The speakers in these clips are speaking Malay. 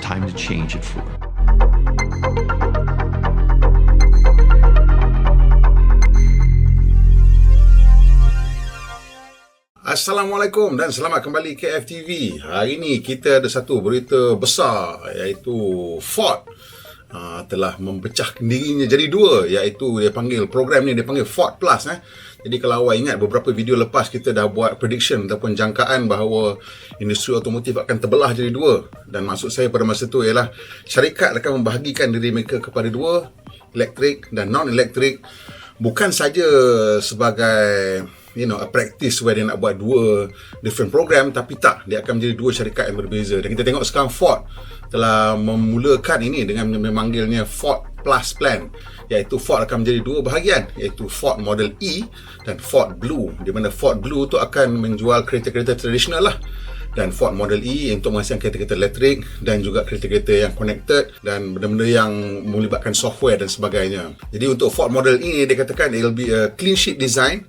time to change it for. Assalamualaikum dan selamat kembali ke FTV. Hari ini kita ada satu berita besar, iaitu Ford telah memecahkan dirinya jadi dua, iaitu dia panggil program ni dia panggil Ford Plus. Jadi kalau awak ingat beberapa video lepas kita dah buat prediction ataupun jangkaan bahawa industri otomotif akan terbelah jadi dua, dan maksud saya pada masa itu ialah syarikat akan membahagikan diri mereka kepada dua, elektrik dan non-elektrik, bukan saja sebagai a practice where dia nak buat dua different program, tapi tak, dia akan menjadi dua syarikat yang berbeza. Dan kita tengok sekarang Ford telah memulakan ini dengan memanggilnya Ford Plus Plan, iaitu Ford akan menjadi dua bahagian, iaitu Ford Model E dan Ford Blue, di mana Ford Blue tu akan menjual kereta-kereta tradisional lah, dan Ford Model E untuk menghasilkan kereta-kereta elektrik dan juga kereta-kereta yang connected dan benda-benda yang melibatkan software dan sebagainya. Jadi untuk Ford Model E dia katakan it will be a clean sheet design.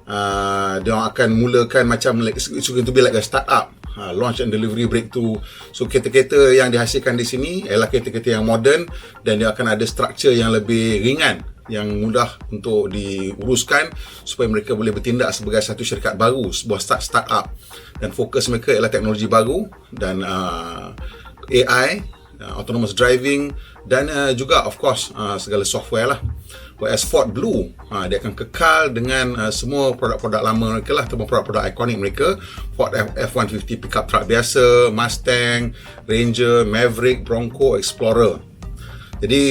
Dia akan mulakan macam it's going to be like a startup, launch and delivery breakthrough. So kereta-kereta yang dihasilkan di sini ialah kereta-kereta yang moden, dan dia akan ada struktur yang lebih ringan, yang mudah untuk diuruskan supaya mereka boleh bertindak sebagai satu syarikat baru, sebuah startup. Dan fokus mereka ialah teknologi baru dan AI, autonomous driving, dan juga of course segala software lah. Whereas Ford Blue, dia akan kekal dengan semua produk-produk lama mereka lah, ataupun produk-produk ikonik mereka. Ford F-150 pickup truck biasa, Mustang, Ranger, Maverick, Bronco, Explorer. Jadi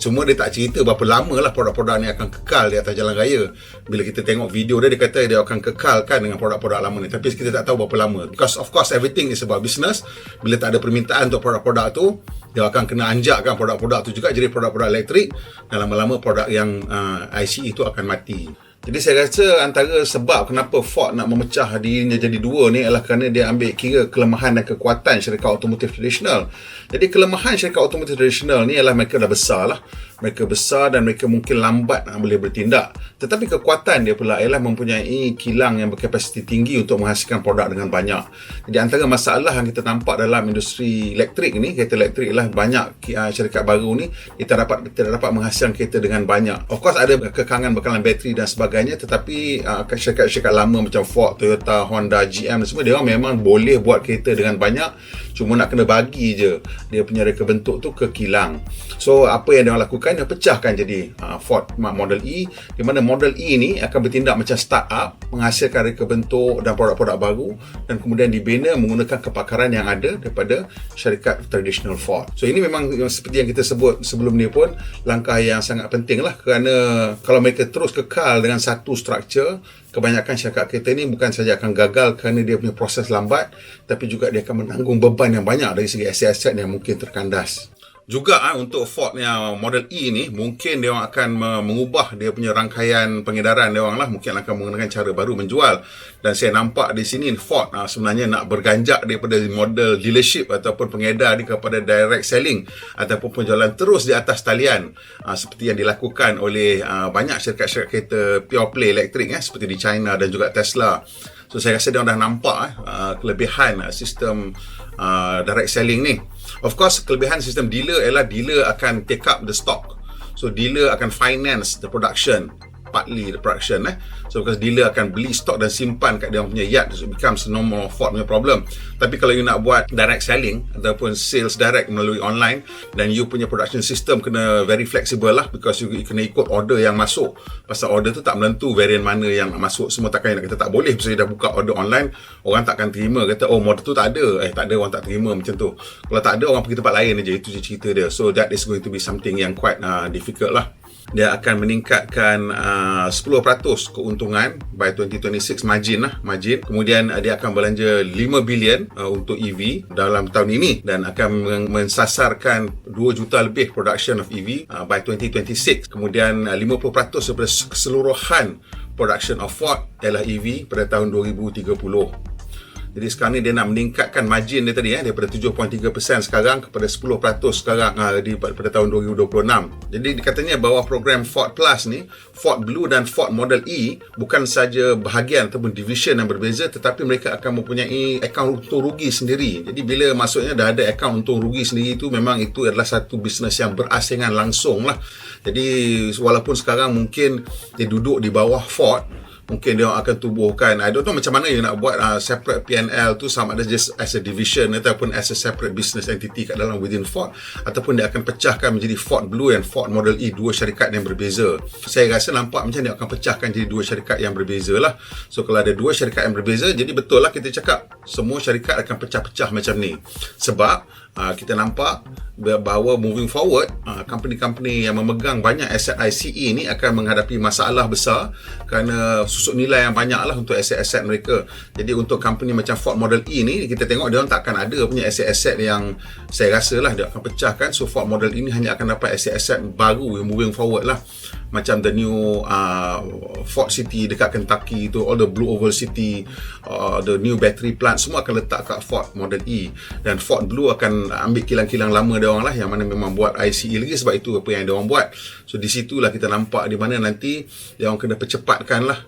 cuma dia tak cerita berapa lama lah produk-produk ni akan kekal di atas jalan raya. Bila kita tengok video dia kata dia akan kekalkan dengan produk-produk lama ni, tapi kita tak tahu berapa lama, because of course everything is about business. Bila tak ada permintaan untuk produk-produk tu, dia akan kena anjakkan produk-produk tu juga jadi produk-produk elektrik, dan lama-lama produk yang ICE itu akan mati. Jadi saya rasa antara sebab kenapa Ford nak memecah dirinya jadi dua ni adalah kerana dia ambil kira kelemahan dan kekuatan syarikat otomotif tradisional. Jadi kelemahan syarikat otomotif tradisional ni adalah mereka dah besar lah. Mereka besar dan mereka mungkin lambat boleh bertindak. Tetapi kekuatan dia pula ialah mempunyai kilang yang berkapasiti tinggi untuk menghasilkan produk dengan banyak. Jadi antara masalah yang kita nampak dalam industri elektrik ni, kereta elektrik ialah banyak syarikat baru ni tidak dapat menghasilkan kereta dengan banyak. Of course ada kekangan bekalan bateri dan sebagainya, tetapi syarikat-syarikat lama macam Ford, Toyota, Honda, GM dan semua, dia orang memang boleh buat kereta dengan banyak, cuma nak kena bagi je dia punya reka bentuk tu ke kilang. So apa yang dia orang lakukan, dia pecahkan jadi Ford Model E, di mana Model E ni akan bertindak macam startup, menghasilkan reka bentuk dan produk-produk baru, dan kemudian dibina menggunakan kepakaran yang ada daripada syarikat tradisional Ford. So ini memang seperti yang kita sebut sebelum ni pun, langkah yang sangat penting lah, kerana kalau mereka terus kekal dengan satu struktur, kebanyakan syarikat kereta ni bukan saja akan gagal kerana dia punya proses lambat, tapi juga dia akan menanggung beban yang banyak dari segi aset-aset yang mungkin terkandas. Juga untuk Ford yang Model E ni, mungkin dia orang akan mengubah dia punya rangkaian pengedaran dia orang lah, mungkin akan menggunakan cara baru menjual. Dan saya nampak di sini Ford sebenarnya nak berganjak daripada model dealership ataupun pengedar ni kepada direct selling ataupun penjualan terus di atas talian, seperti yang dilakukan oleh banyak syarikat-syarikat kereta pure play elektrik seperti di China dan juga Tesla. So saya rasa dia orang dah nampak kelebihan sistem direct selling ni. Of course, kelebihan sistem dealer ialah dealer akan take up the stock. So dealer akan finance the production, partly the production. So because dealer akan beli stok dan simpan kat dia punya yard, so it becomes no more Ford punya problem. Tapi kalau you nak buat direct selling ataupun sales direct melalui online, dan you punya production system kena very flexible lah, because you kena ikut order yang masuk. Pasal order tu tak menentu varian mana yang nak masuk. Semua takkan nak kata tak boleh, pasal dah buka order online, orang takkan terima, kata oh model tu tak ada. Tak ada, orang tak terima macam tu. Kalau tak ada, orang pergi tempat lain aja. Itu je cerita dia. So that is going to be something yang quite difficult lah. Dia akan meningkatkan 10% keuntungan by 2026 margin. Kemudian dia akan belanja 5 bilion untuk EV dalam tahun ini, dan akan mensasarkan 2 juta lebih production of EV by 2026. Kemudian 50% daripada keseluruhan production of Ford adalah EV pada tahun 2030. Jadi sekarang ni dia nak meningkatkan margin dia tadi daripada 7.3% sekarang kepada 10% sekarang pada tahun 2026. Jadi dikatanya bahawa program Ford Plus ni, Ford Blue dan Ford Model E bukan saja bahagian ataupun division yang berbeza, tetapi mereka akan mempunyai akaun untung rugi sendiri. Jadi bila maksudnya dah ada akaun untung rugi sendiri itu, memang itu adalah satu bisnes yang berasingan langsung lah. Jadi walaupun sekarang mungkin dia duduk di bawah Ford, mungkin dia akan tubuhkan, I don't know macam mana dia nak buat separate P&L tu, sama ada just as a division ataupun as a separate business entity kat dalam within Ford, ataupun dia akan pecahkan menjadi Ford Blue dan Ford Model E, dua syarikat yang berbeza. Saya rasa nampak macam dia akan pecahkan jadi dua syarikat yang berbeza lah. So kalau ada dua syarikat yang berbeza, jadi betul lah kita cakap semua syarikat akan pecah-pecah macam ni. Sebab kita nampak bahawa moving forward, company-company yang memegang banyak aset ICE ni akan menghadapi masalah besar kerana susuk nilai yang banyak lah untuk aset-aset mereka. Jadi untuk company macam Ford Model E ni, kita tengok dia orang tak akan ada punya aset-aset yang saya rasa lah dia akan pecahkan. So Ford Model E ni hanya akan dapat aset-aset baru yang moving forward lah, macam the new Ford City dekat Kentucky tu, all the Blue Oval City, the new battery plant, semua akan letak kat Ford Model E. Dan Ford Blue akan ambil kilang-kilang lama dia orang lah, yang mana memang buat ICE lagi, sebab itu apa yang dia orang buat. So di situlah kita nampak di mana nanti dia orang kena percepatkan lah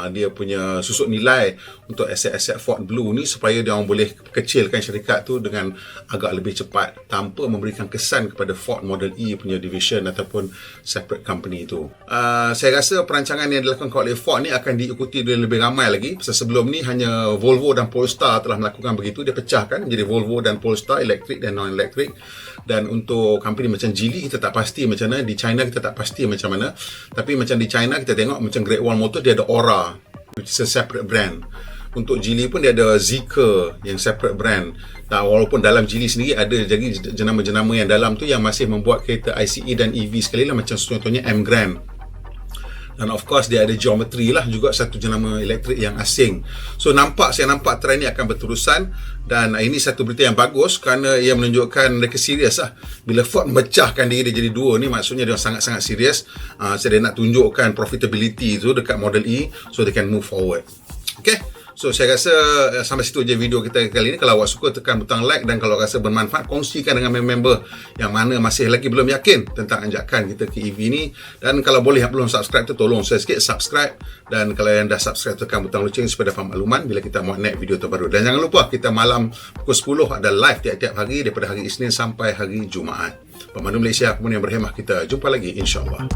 dia punya susuk nilai untuk aset-aset Ford Blue ni, supaya dia orang boleh kecilkan syarikat tu dengan agak lebih cepat tanpa memberikan kesan kepada Ford Model E punya division ataupun separate company tu. Saya rasa perancangan yang dilakukan oleh Ford ni akan diikuti oleh lebih ramai lagi. Pasal sebelum ni hanya Volvo dan Polestar telah melakukan begitu, dia pecahkan menjadi Volvo dan Polestar, elektrik dan non-elektrik. Dan untuk company macam Geely, kita tak pasti macam mana. Di China kita tak pasti macam mana. Tapi macam di China kita tengok macam Great Wall Motor, dia ada Aura, which is a separate brand. Untuk Geely pun dia ada Zeekr yang separate brand. Dan walaupun dalam Geely sendiri ada jadi jenama-jenama yang dalam tu yang masih membuat kereta ICE dan EV sekali lah, macam contohnya M Grand. Dan of course dia ada Geometry lah juga, satu jenama elektrik yang asing. So saya nampak trend ni akan berterusan, dan ini satu berita yang bagus kerana ia menunjukkan mereka serius lah. Bila Ford memecahkan diri dia jadi dua ni, maksudnya dia sangat-sangat serius. So dia nak tunjukkan profitability tu dekat Model E, so they can move forward. Okay, so saya rasa sampai situ je video kita kali ni. Kalau awak suka, tekan butang like, dan kalau rasa bermanfaat, kongsikan dengan member-member yang mana masih lagi belum yakin tentang anjakan kita ke EV ni. Dan kalau boleh yang belum subscribe tu, tolong saya sikit subscribe, dan kalau yang dah subscribe, tekan butang loceng supaya dapat makluman bila kita buat next video terbaru. Dan jangan lupa, kita malam pukul 10 ada live tiap-tiap hari daripada hari Isnin sampai hari Jumaat. Pemandu Malaysia, kemudian berhemah, kita jumpa lagi insya-Allah.